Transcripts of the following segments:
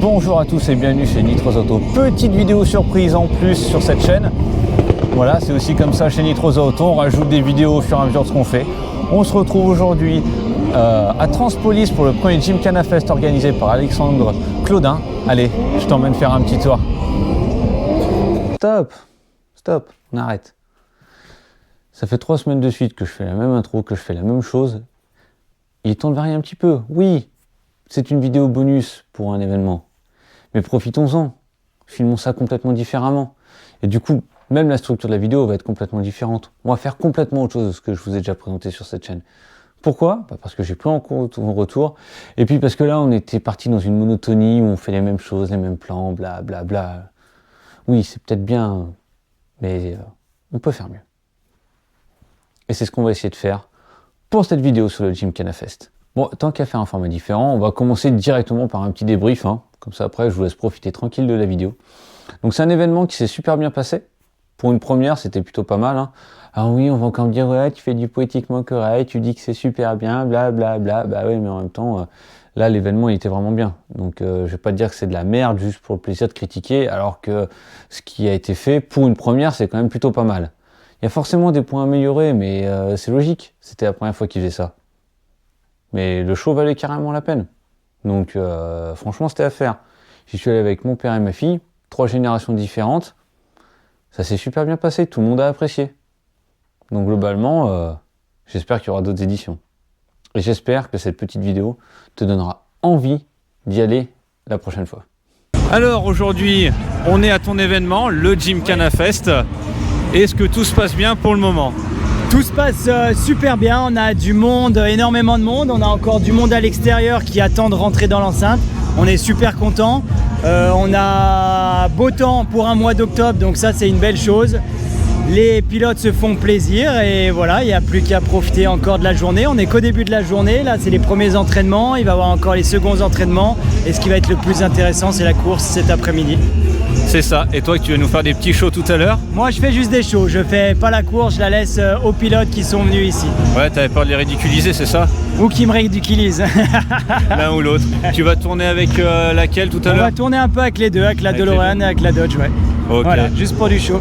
Bonjour à tous et bienvenue chez Nitros Auto. Petite vidéo surprise en plus sur cette chaîne. Voilà, c'est aussi comme ça chez Nitros Auto, on rajoute des vidéos au fur et à mesure de ce qu'on fait. On se retrouve aujourd'hui à Transpolis pour le premier Gymkhana Fest organisé par Alexandre Claudin. Allez, je t'emmène faire un petit tour. Stop, on arrête. Ça fait 3 semaines de suite que je fais la même intro, que je fais la même chose. Il est temps de varier un petit peu. Oui, c'est une vidéo bonus pour un événement. Mais profitons-en. Filmons ça complètement différemment. Et du coup, même la structure de la vidéo va être complètement différente. On va faire complètement autre chose de ce que je vous ai déjà présenté sur cette chaîne. Pourquoi ? Parce que j'ai plein en retour. Et puis parce que là, on était parti dans une monotonie où on fait les mêmes choses, les mêmes plans, bla bla bla. Oui, c'est peut-être bien, mais on peut faire mieux. Et c'est ce qu'on va essayer de faire pour cette vidéo sur le Gymkhana Fest. Bon, tant qu'à faire un format différent, on va commencer directement par un petit débrief. Comme ça, après, je vous laisse profiter tranquille de la vidéo. Donc, c'est un événement qui s'est super bien passé. Pour une première, c'était plutôt pas mal. Alors oui, on va encore me dire, ouais, tu fais du poétiquement correct, tu dis que c'est super bien, bla bla bla. Bah oui, mais en même temps, là, l'événement, il était vraiment bien. Donc, je vais pas te dire que c'est de la merde juste pour le plaisir de critiquer, alors que ce qui a été fait pour une première, c'est quand même plutôt pas mal. Il y a forcément des points améliorés, mais c'est logique. C'était la première fois qu'il faisait ça. Mais le show valait carrément la peine. Donc franchement, c'était à faire. J'y suis allé avec mon père et ma fille, 3 générations différentes. Ça s'est super bien passé, tout le monde a apprécié. Donc globalement, j'espère qu'il y aura d'autres éditions. Et j'espère que cette petite vidéo te donnera envie d'y aller la prochaine fois. Alors aujourd'hui, on est à ton événement, le Gymkhana Fest. Est-ce que tout se passe bien pour le moment ? Tout se passe super bien, on a du monde, énormément de monde, on a encore du monde à l'extérieur qui attend de rentrer dans l'enceinte. On est super content. On a beau temps pour un mois d'octobre, donc ça c'est une belle chose. Les pilotes se font plaisir et voilà, il n'y a plus qu'à profiter encore de la journée. On n'est qu'au début de la journée, là c'est les premiers entraînements, il va y avoir encore les seconds entraînements et ce qui va être le plus intéressant c'est la course cet après-midi. C'est ça, et toi tu vas nous faire des petits shows tout à l'heure ? Moi je fais juste des shows, je fais pas la course, je la laisse aux pilotes qui sont venus ici. Ouais, t'avais peur de les ridiculiser, c'est ça ? Ou qui me ridiculisent. L'un ou l'autre. Tu vas tourner avec laquelle tout à l'heure ? On va tourner un peu avec les deux, avec la DeLorean et avec la Dodge, ouais. Ok. Voilà, juste pour du show.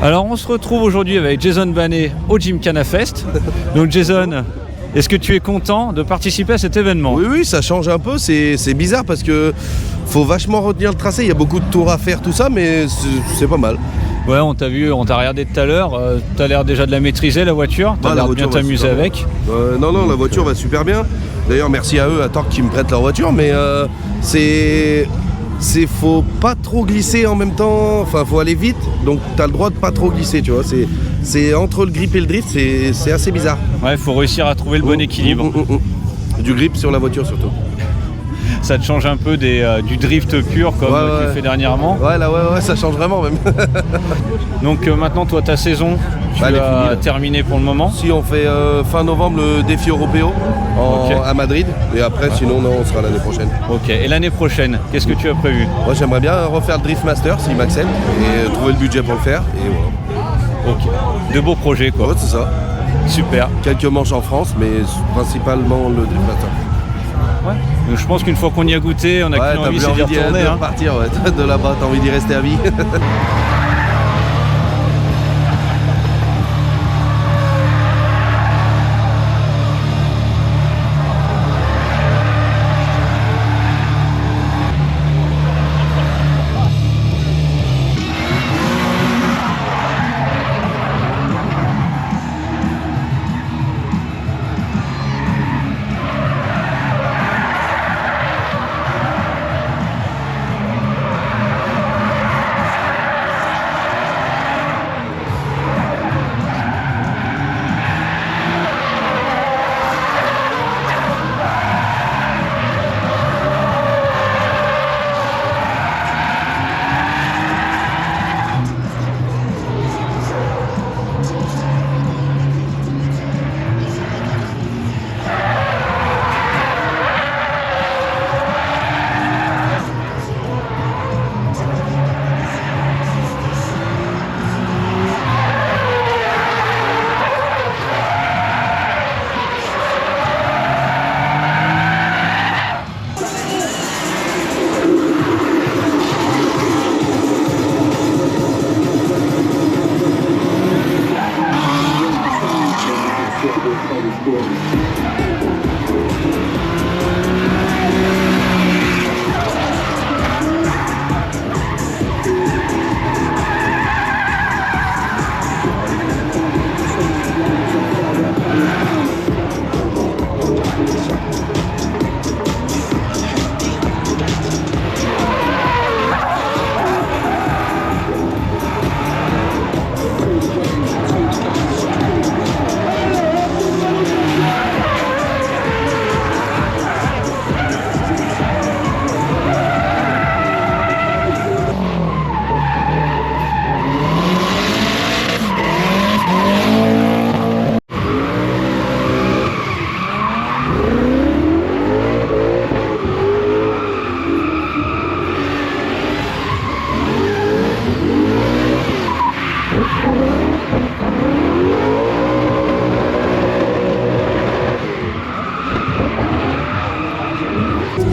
Alors on se retrouve aujourd'hui avec Jason Banet au Gymkhana Fest. Donc Jason, est-ce que tu es content de participer à cet événement? Oui, ça change un peu, c'est bizarre parce que faut vachement retenir le tracé, il y a beaucoup de tours à faire, tout ça, mais c'est pas mal. Ouais, on t'a vu, on t'a regardé tout à l'heure, t'as l'air déjà de la maîtriser la voiture, t'as l'air de bien t'amuser avec. Non, la voiture va super bien. D'ailleurs, merci à eux, à Torque, qui me prêtent leur voiture, mais faut pas trop glisser en même temps, enfin faut aller vite, donc t'as le droit de pas trop glisser, tu vois, c'est entre le grip et le drift, c'est assez bizarre. Ouais, faut réussir à trouver le bon équilibre. Du grip sur la voiture surtout. Ça te change un peu du drift pur comme tu fais dernièrement. Ouais, ça change vraiment même. Donc maintenant, toi, ta saison, tu as terminé pour le moment. Si on fait fin novembre le défi européen à Madrid, et après sinon on sera l'année prochaine. Ok, et l'année prochaine, qu'est-ce que tu as prévu? Moi j'aimerais bien refaire le Drift Master s'il m'accepte, et trouver le budget pour le faire, et voilà. Ok, de beaux projets quoi. Ouais, c'est ça. Super. Quelques manches en France, mais principalement le Drift Master. Ouais. Donc, je pense qu'une fois qu'on y a goûté, on a plus envie d'y retourner. De repartir, de là-bas, t'as envie d'y rester à vie.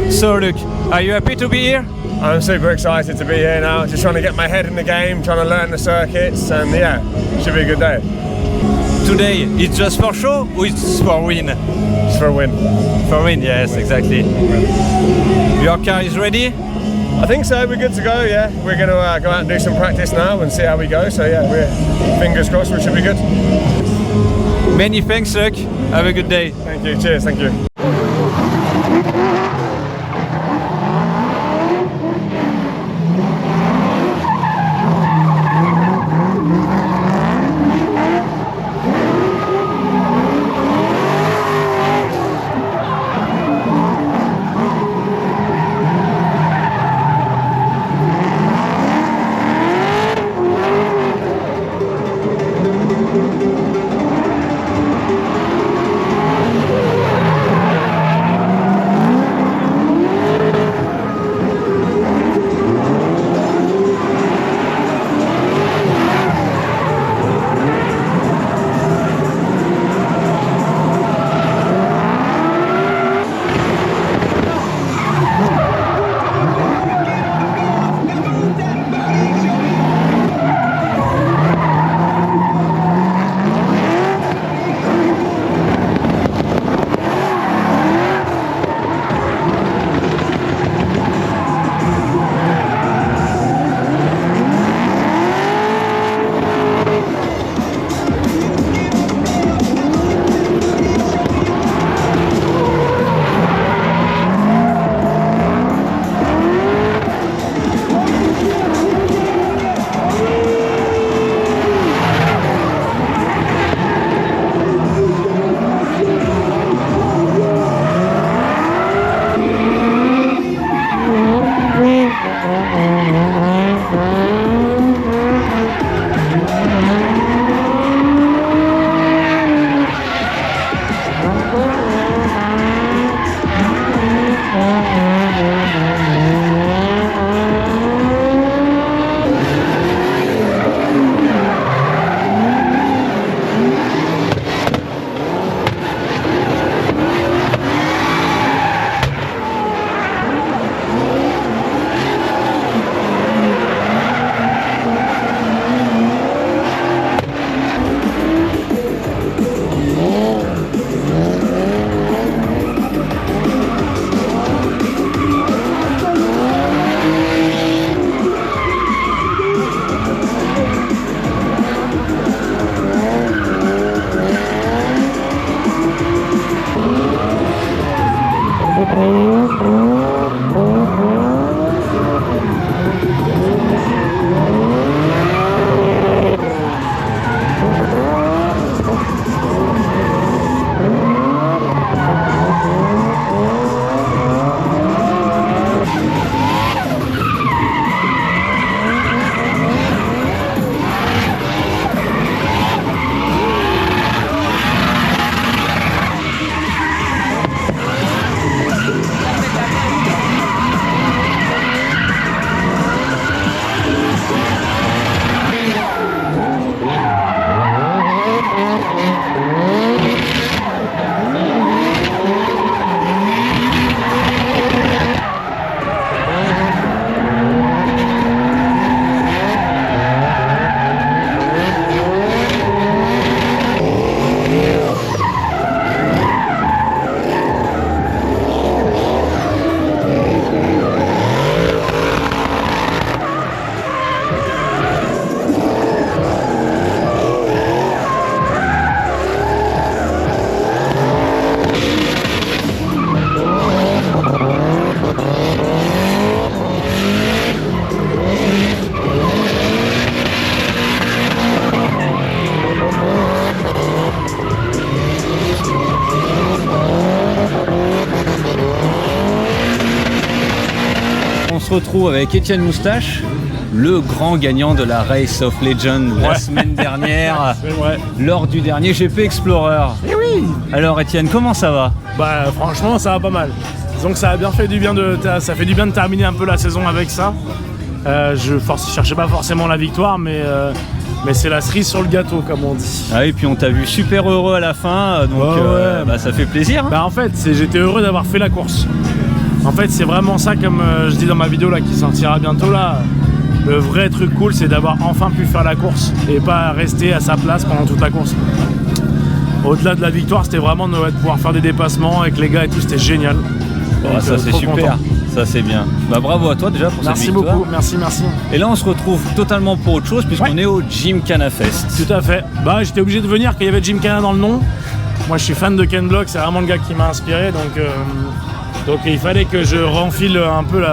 So Luke, are you happy to be here? I'm super excited to be here now, just trying to get my head in the game, trying to learn the circuits, and yeah, should be a good day. Today, it's just for show or it's for win? It's for a win. For win, yes, exactly. Your car is ready? I think so, we're good to go, yeah. We're going to go out and do some practice now and see how we go, so yeah, we're fingers crossed we should be good. Many thanks, Luke. Have a good day. Thank you, cheers, thank you. retrouve avec Étienne Moustache, le grand gagnant de la Race of Legends la semaine dernière, lors du dernier GP Explorer. Eh oui. Alors Étienne, comment ça va? Bah franchement ça va pas mal. Donc ça a bien fait du bien ça fait du bien de terminer un peu la saison avec ça. Je cherchais pas forcément la victoire, mais c'est la cerise sur le gâteau comme on dit. Ah, et puis on t'a vu super heureux à la fin, donc bah, ça fait plaisir. Hein. Bah en fait j'étais heureux d'avoir fait la course. En fait c'est vraiment ça, comme je dis dans ma vidéo là qui sortira bientôt là. Le vrai truc cool, c'est d'avoir enfin pu faire la course et pas rester à sa place pendant toute la course. Au-delà de la victoire, c'était vraiment de pouvoir faire des dépassements avec les gars et tout, c'était génial. Donc, ça c'est super, content. Ça c'est bien. Bah bravo à toi déjà pour cette victoire. Merci beaucoup, merci. Et là on se retrouve totalement pour autre chose puisqu'on est au Gymkhana Fest. Tout à fait. Bah j'étais obligé de venir quand il y avait Gymkhana dans le nom. Moi je suis fan de Ken Block, c'est vraiment le gars qui m'a inspiré, donc il fallait que je renfile un peu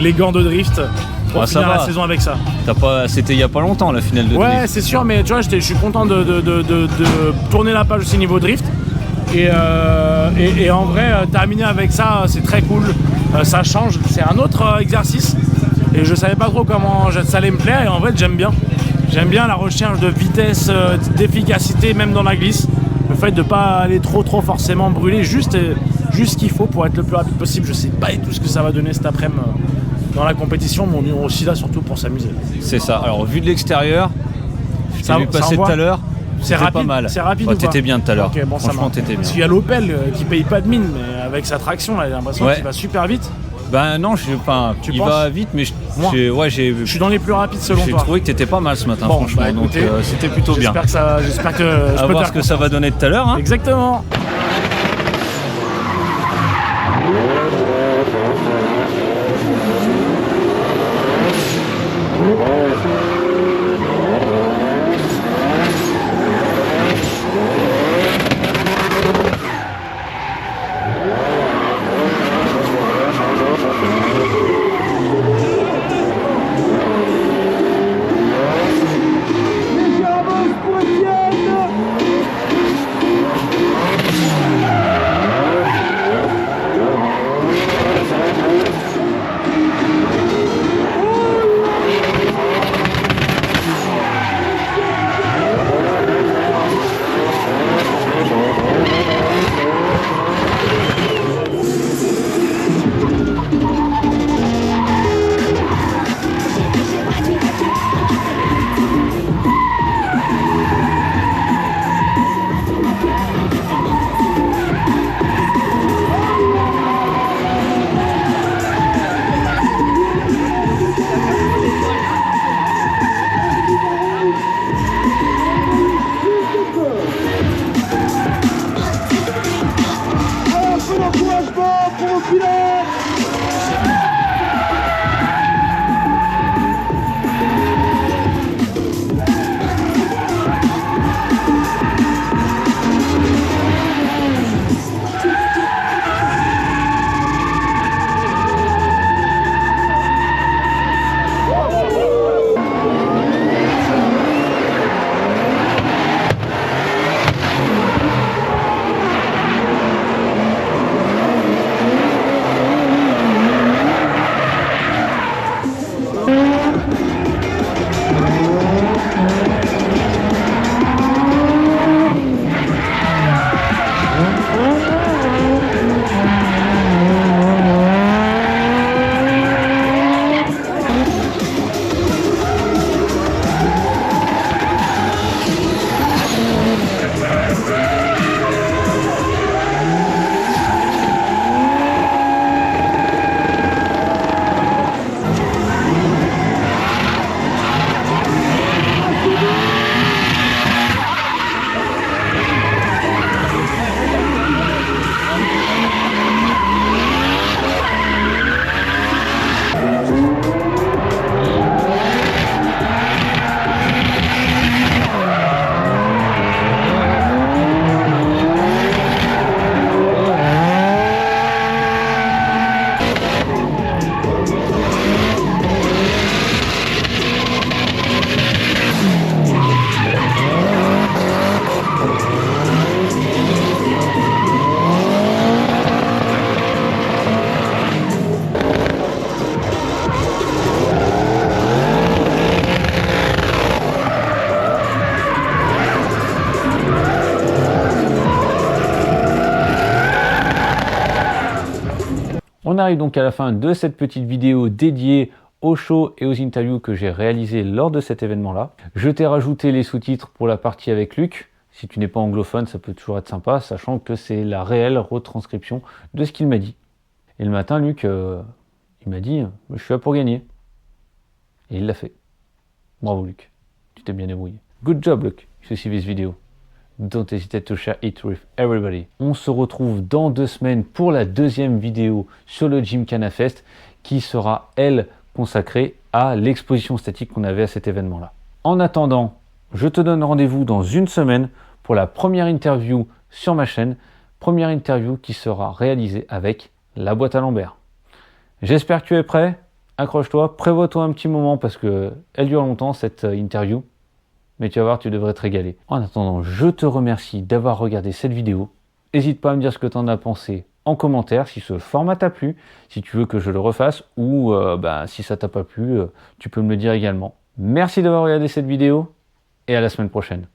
les gants de drift. Pour finir la saison avec ça. C'était il y a pas longtemps la finale de drift. Ouais, c'est sûr, mais tu vois, je suis content de tourner la page aussi niveau drift. Et en vrai, terminer avec ça, c'est très cool. Ça change, c'est un autre exercice. Et je savais pas trop comment ça allait me plaire. Et en vrai, j'aime bien. J'aime bien la recherche de vitesse, d'efficacité, même dans la glisse. Le fait de pas aller trop forcément brûler, juste ce qu'il faut pour être le plus rapide possible. Je sais pas tout ce que ça va donner cet après-midi. Dans la compétition, mais on est aussi là surtout pour s'amuser. C'est ça. Alors vu de l'extérieur, je t'ai vu passer tout à l'heure. C'est rapide, pas mal. C'est rapide. T'étais bien tout à l'heure. Okay, bon, franchement, t'étais bien. Parce qu'il y a l'Opel qui paye pas de mine, mais avec sa traction, là, j'ai l'impression qu'il va super vite. Ben non, il va vite, mais je suis dans les plus rapides selon toi. J'ai trouvé que t'étais pas mal ce matin, franchement. Bah, écoutez, donc c'était plutôt bien. J'espère que je peux voir ce que ça va donner tout à l'heure. Hein. Exactement. On arrive donc à la fin de cette petite vidéo dédiée aux shows et aux interviews que j'ai réalisées lors de cet événement-là. Je t'ai rajouté les sous-titres pour la partie avec Luc. Si tu n'es pas anglophone, ça peut toujours être sympa, sachant que c'est la réelle retranscription de ce qu'il m'a dit. Et le matin, Luc, il m'a dit « Je suis là pour gagner ». Et il l'a fait. Bravo Luc, tu t'es bien débrouillé. Good job Luc, if you see this video. Don't hesitate to share it with everybody. On se retrouve dans 2 semaines pour la deuxième vidéo sur le Gymkhana Fest qui sera, elle, consacrée à l'exposition statique qu'on avait à cet événement-là. En attendant, je te donne rendez-vous dans 1 semaine pour la première interview sur ma chaîne. Première interview qui sera réalisée avec la boîte à Lambert. J'espère que tu es prêt. Accroche-toi, prévois-toi un petit moment parce qu'elle dure longtemps cette interview. Mais tu vas voir, tu devrais te régaler. En attendant, je te remercie d'avoir regardé cette vidéo. N'hésite pas à me dire ce que tu en as pensé en commentaire, si ce format t'a plu, si tu veux que je le refasse ou si ça t'a pas plu, tu peux me le dire également. Merci d'avoir regardé cette vidéo et à la semaine prochaine.